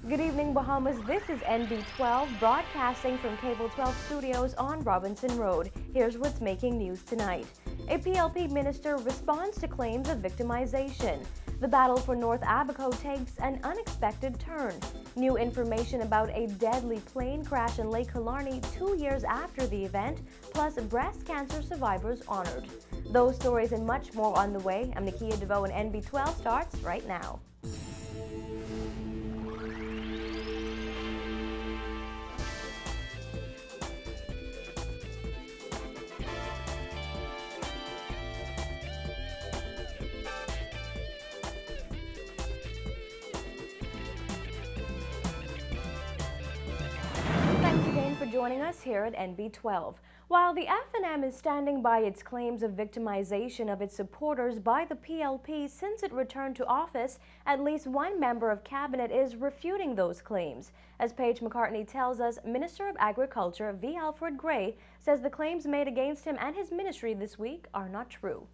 Good evening, Bahamas. This is NB12 broadcasting from Cable 12 Studios on Robinson Road. Here's what's making news tonight. A PLP minister responds to claims of victimization. The battle for North Abaco takes an unexpected turn. New information about a deadly plane crash in Lake Killarney 2 years after the event, plus breast cancer survivors honored. Those stories and much more on the way. I'm Nakia DeVoe, and NB12 starts right now. For joining us here at NB12. While the F&M is standing by its claims of victimization of its supporters by the PLP since it returned to office, at least one member of cabinet is refuting those claims. As Paige McCartney tells us, Minister of Agriculture V. Alfred Gray says the claims made against him and his ministry this week are not true.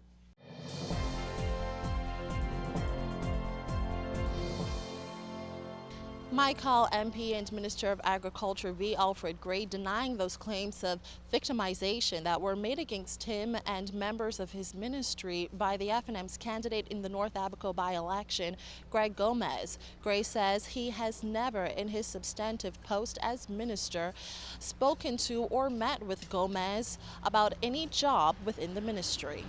Mike Hall, MP and Minister of Agriculture V. Alfred Gray, denying those claims of victimization that were made against him and members of his ministry by the F&M's candidate in the North Abaco by-election, Greg Gomez. Gray says he has never, in his substantive post as minister, spoken to or met with Gomez about any job within the ministry.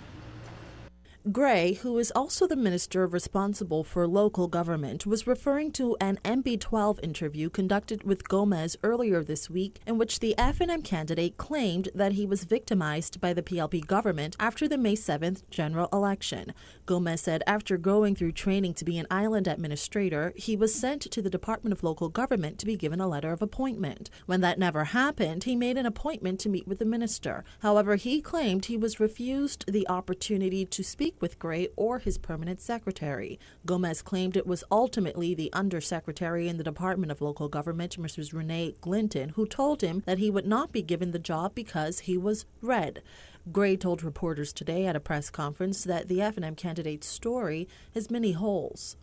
Gray, who is also the minister responsible for local government, was referring to an NB12 interview conducted with Gomez earlier this week in which the F&M candidate claimed that he was victimized by the PLP government after the May 7th general election. Gomez said after going through training to be an island administrator, he was sent to the Department of Local Government to be given a letter of appointment. When that never happened, he made an appointment to meet with the minister. However, he claimed he was refused the opportunity to speak with Gray or his permanent secretary. Gomez claimed it was ultimately the undersecretary in the Department of Local Government, Mrs. Renee Glinton, who told him that he would not be given the job because he was red. Gray told reporters today at a press conference that the F&M candidate's story has many holes.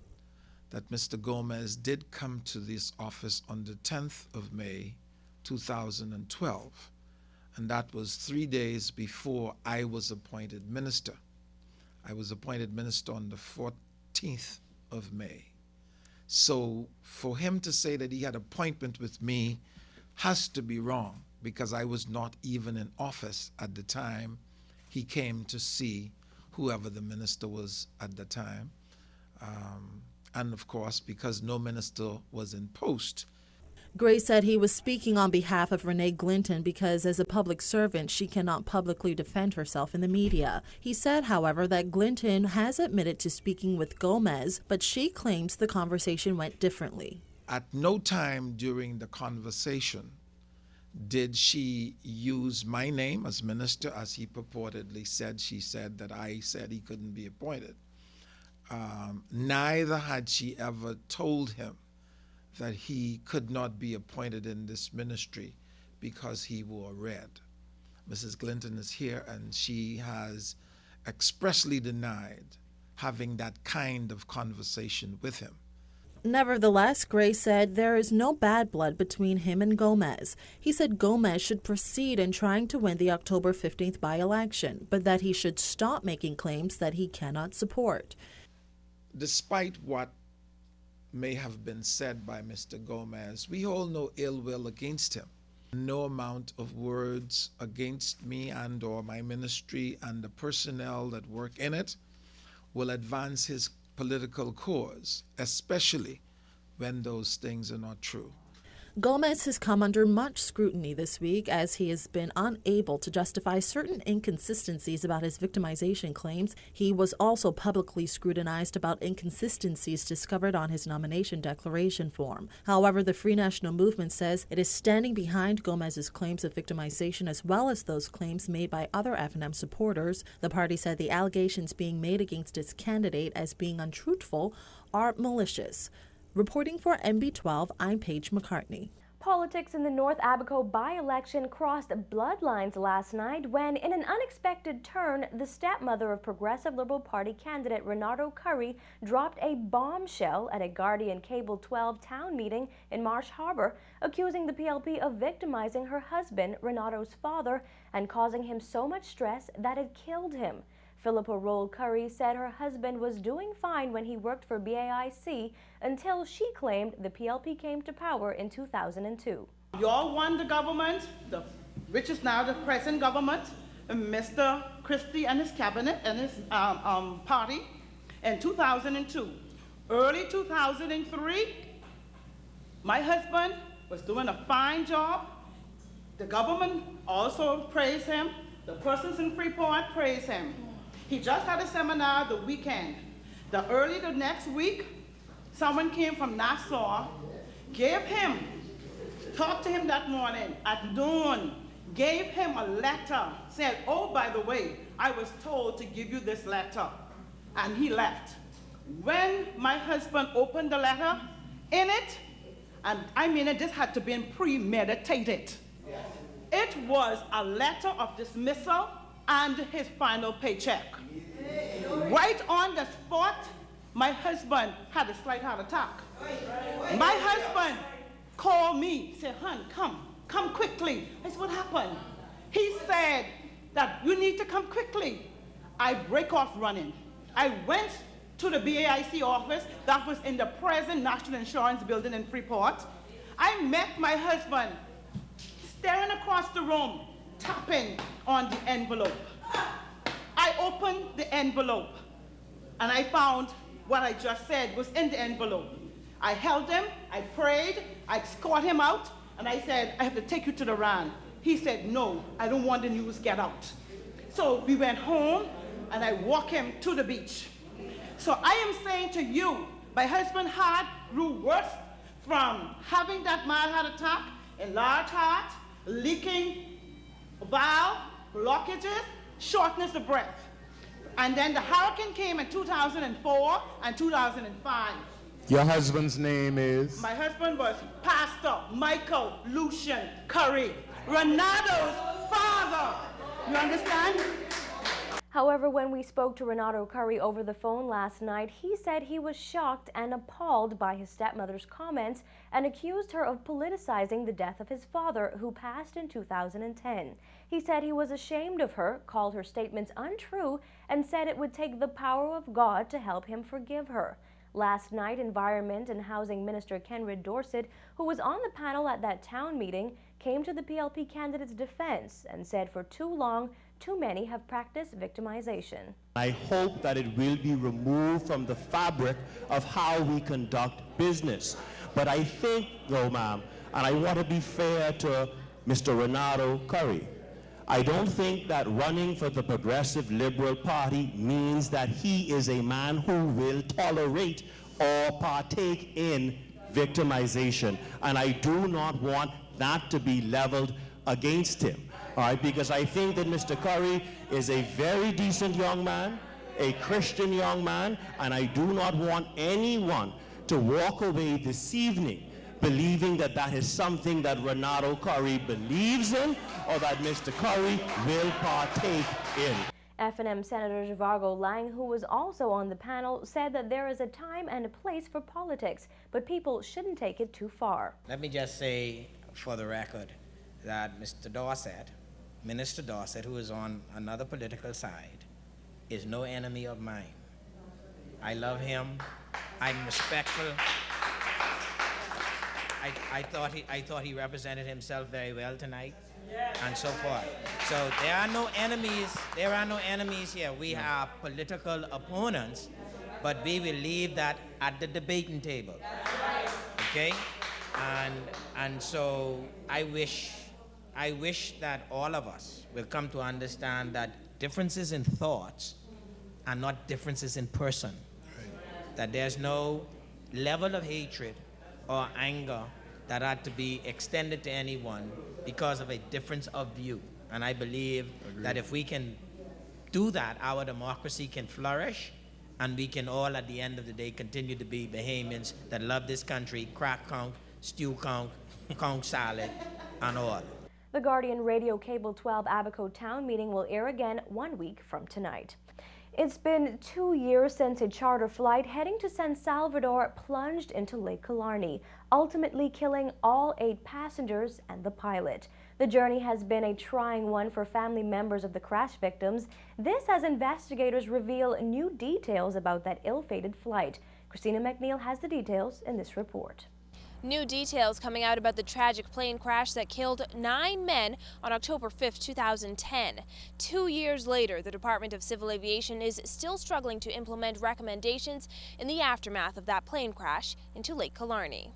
That Mr. Gomez did come to this office on the 10th of May, 2012, and that was 3 days before I was appointed minister. I was appointed minister on the 14th of May. So for him to say that he had an appointment with me has to be wrong, because I was not even in office at the time he came to see whoever the minister was at the time. And of course, because no minister was in post. Gray said he was speaking on behalf of Renee Glinton because as a public servant, she cannot publicly defend herself in the media. He said, however, that Glinton has admitted to speaking with Gomez, but she claims the conversation went differently. At no time during the conversation did she use my name as minister, as he purportedly said. She said that I said he couldn't be appointed. Neither had she ever told him that he could not be appointed in this ministry because he wore red. Mrs. Glinton is here, and she has expressly denied having that kind of conversation with him. Nevertheless, Gray said there is no bad blood between him and Gomez. He said Gomez should proceed in trying to win the October 15th by-election, but that he should stop making claims that he cannot support. Despite what may have been said by Mr. Gomez, we hold no ill will against him. No amount of words against me and or my ministry and the personnel that work in it will advance his political cause, especially when those things are not true. Gomez has come under much scrutiny this week as he has been unable to justify certain inconsistencies about his victimization claims. He was also publicly scrutinized about inconsistencies discovered on his nomination declaration form. However, the Free National Movement says it is standing behind Gomez's claims of victimization as well as those claims made by other F&M supporters. The party said the allegations being made against its candidate as being untruthful are malicious. Reporting for NB12, I'm Paige McCartney. Politics in the North Abaco by-election crossed bloodlines last night when, in an unexpected turn, the stepmother of Progressive Liberal Party candidate Renato Curry dropped a bombshell at a Guardian Cable 12 town meeting in Marsh Harbor, accusing the PLP of victimizing her husband, Renato's father, and causing him so much stress that it killed him. Philippa Roll Curry said her husband was doing fine when he worked for BAIC until she claimed the PLP came to power in 2002. Y'all won the government, which is now the present government, Mr. Christie and his cabinet and his party, in 2002. Early 2003, my husband was doing a fine job. The government also praised him. The persons in Freeport praised him. He just had a seminar the weekend. Early the next week, someone came from Nassau, talked to him that morning at noon, gave him a letter, said, oh, by the way, I was told to give you this letter, and he left. When my husband opened the letter, in it, and I mean this had to be premeditated, it was a letter of dismissal and his final paycheck. Right on the spot, my husband had a slight heart attack. My husband called me, said, hon, come quickly. I said, what happened? He said that you need to come quickly. I break off running. I went to the BAIC office that was in the present National Insurance building in Freeport. I met my husband staring across the room, tapping on the envelope. I opened the envelope and I found what I just said was in the envelope. I held him, I prayed, I escorted him out, and I said, I have to take you to the RAN. He said, no, I don't want the news, get out. So we went home and I walked him to the beach. So I am saying to you, my husband grew worse from having that mild heart attack, enlarged heart, leaking valve, blockages, shortness of breath. And then the hurricane came in 2004 and 2005. Your husband's name is? My husband was Pastor Michael Lucian Curry, Renato's father. You understand? However, when we spoke to Renato Curry over the phone last night, he said he was shocked and appalled by his stepmother's comments and accused her of politicizing the death of his father, who passed in 2010. He said he was ashamed of her, called her statements untrue, and said it would take the power of God to help him forgive her. Last night, Environment and Housing Minister Kenred Dorset, who was on the panel at that town meeting, came to the PLP candidate's defense and said for too long, too many have practiced victimization. I hope that it will be removed from the fabric of how we conduct business. But I think, though, ma'am, and I want to be fair to Mr. Renato Curry, I don't think that running for the Progressive Liberal Party means that he is a man who will tolerate or partake in victimization. And I do not want that to be leveled against him. All right, because I think that Mr. Curry is a very decent young man, a Christian young man, and I do not want anyone to walk away this evening believing that that is something that Renato Curry believes in or that Mr. Curry will partake in. F&M Senator Zhivargo Lang, who was also on the panel, said that there is a time and a place for politics, but people shouldn't take it too far. Let me just say for the record that Mr. Dorset, Minister Dorset, who is on another political side, is no enemy of mine. I love him. I'm respectful. I thought he represented himself very well tonight, and so forth. So there are no enemies. There are no enemies here. We are political opponents, but we will leave that at the debating table. Okay? And so I wish that all of us will come to understand that differences in thoughts are not differences in person. That there's no level of hatred or anger that had to be extended to anyone because of a difference of view. And I believe that if we can do that, our democracy can flourish, and we can all, at the end of the day, continue to be Bahamians that love this country, crack conk, stew conk, conch salad, and all. The Guardian Radio Cable 12 Abaco Town meeting will air again 1 week from tonight. It's been 2 years since a charter flight heading to San Salvador plunged into Lake Killarney, ultimately killing all 8 passengers and the pilot. The journey has been a trying one for family members of the crash victims. This as investigators reveal new details about that ill-fated flight. Christina McNeil has the details in this report. New details coming out about the tragic plane crash that killed 9 men on October 5, 2010. 2 years later, the Department of Civil Aviation is still struggling to implement recommendations in the aftermath of that plane crash into Lake Killarney.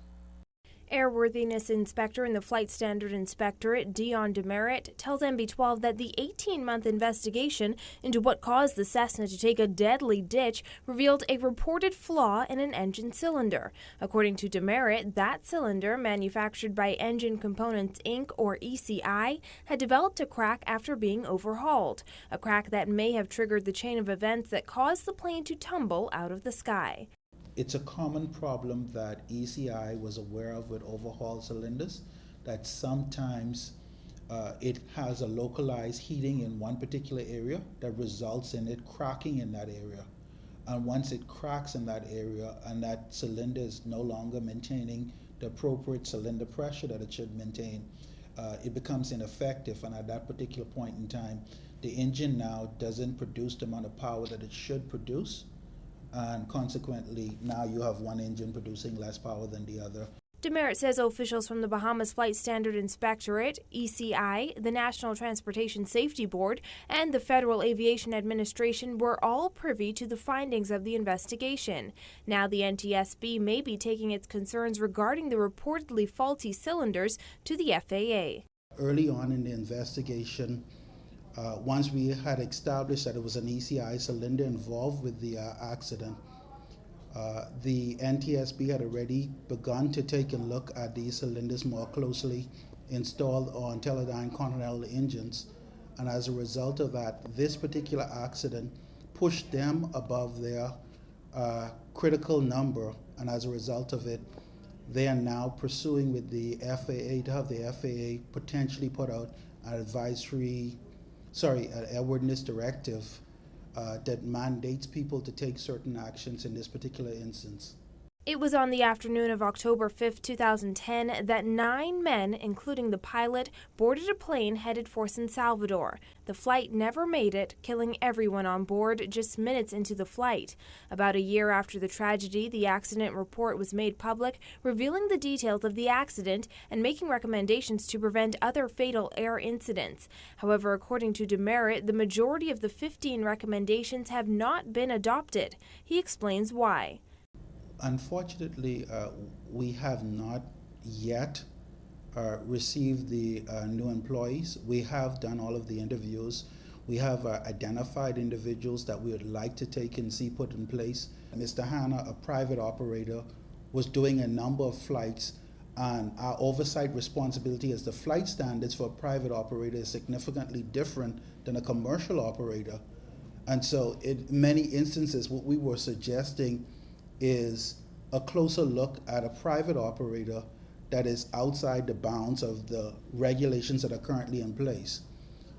Airworthiness Inspector in the Flight Standard Inspectorate, Dion Demerit, tells MB12 that the 18-month investigation into what caused the Cessna to take a deadly ditch revealed a reported flaw in an engine cylinder. According to Demerit, that cylinder, manufactured by Engine Components Inc., or ECI, had developed a crack after being overhauled, a crack that may have triggered the chain of events that caused the plane to tumble out of the sky. It's a common problem that ECI was aware of with overhaul cylinders, that sometimes it has a localized heating in one particular area that results in it cracking in that area. And once it cracks in that area and that cylinder is no longer maintaining the appropriate cylinder pressure that it should maintain, it becomes ineffective, and at that particular point in time, the engine now doesn't produce the amount of power that it should produce. And consequently, now you have one engine producing less power than the other. Demerit says officials from the Bahamas Flight Standard Inspectorate, ECI, the National Transportation Safety Board, and the Federal Aviation Administration were all privy to the findings of the investigation. Now the NTSB may be taking its concerns regarding the reportedly faulty cylinders to the FAA. Early on in the investigation, once we had established that it was an ECI cylinder involved with the accident, the NTSB had already begun to take a look at these cylinders more closely installed on Teledyne Continental engines. And as a result of that, this particular accident pushed them above their critical number. And as a result of it, they are now pursuing with the FAA to have the FAA potentially put out an airworthiness directive that mandates people to take certain actions in this particular instance. It was on the afternoon of October 5, 2010, that 9 men, including the pilot, boarded a plane headed for San Salvador. The flight never made it, killing everyone on board just minutes into the flight. About a year after the tragedy, the accident report was made public, revealing the details of the accident and making recommendations to prevent other fatal air incidents. However, according to Demerit, the majority of the 15 recommendations have not been adopted. He explains why. Unfortunately, we have not yet received the new employees. We have done all of the interviews. We have identified individuals that we would like to take and see put in place. Mr. Hanna, a private operator, was doing a number of flights, and our oversight responsibility as the flight standards for a private operator is significantly different than a commercial operator. And so in many instances, what we were suggesting is a closer look at a private operator that is outside the bounds of the regulations that are currently in place.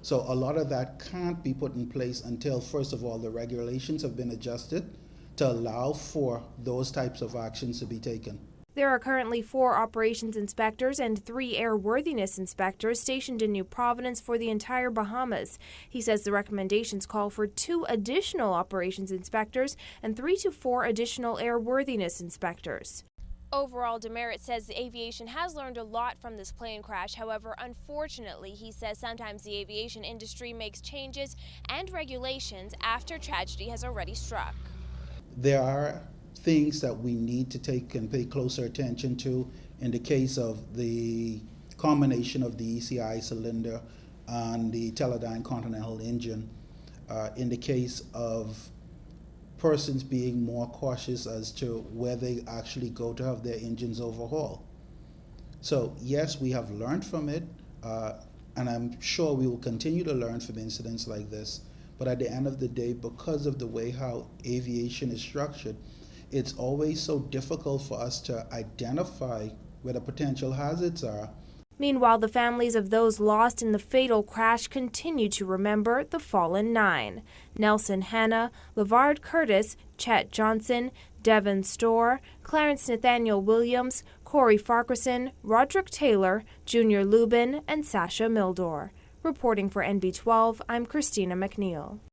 So a lot of that can't be put in place until, first of all, the regulations have been adjusted to allow for those types of actions to be taken. There are currently 4 operations inspectors and 3 airworthiness inspectors stationed in New Providence for the entire Bahamas. He says the recommendations call for 2 additional operations inspectors and 3 to 4 additional airworthiness inspectors. Overall, Demerit says the aviation has learned a lot from this plane crash. However, unfortunately, he says sometimes the aviation industry makes changes and regulations after tragedy has already struck. There are things that we need to take and pay closer attention to in the case of the combination of the ECI cylinder and the Teledyne Continental engine. In the case of persons being more cautious as to where they actually go to have their engines overhauled. So yes, we have learned from it, and I'm sure we will continue to learn from incidents like this. But at the end of the day, because of the way how aviation is structured, it's always so difficult for us to identify where the potential hazards are. Meanwhile, the families of those lost in the fatal crash continue to remember the fallen 9. Nelson Hanna, LeVard Curtis, Chet Johnson, Devin Storr, Clarence Nathaniel Williams, Corey Farquharson, Roderick Taylor, Junior Lubin, and Sasha Mildor. Reporting for NB12, I'm Christina McNeil.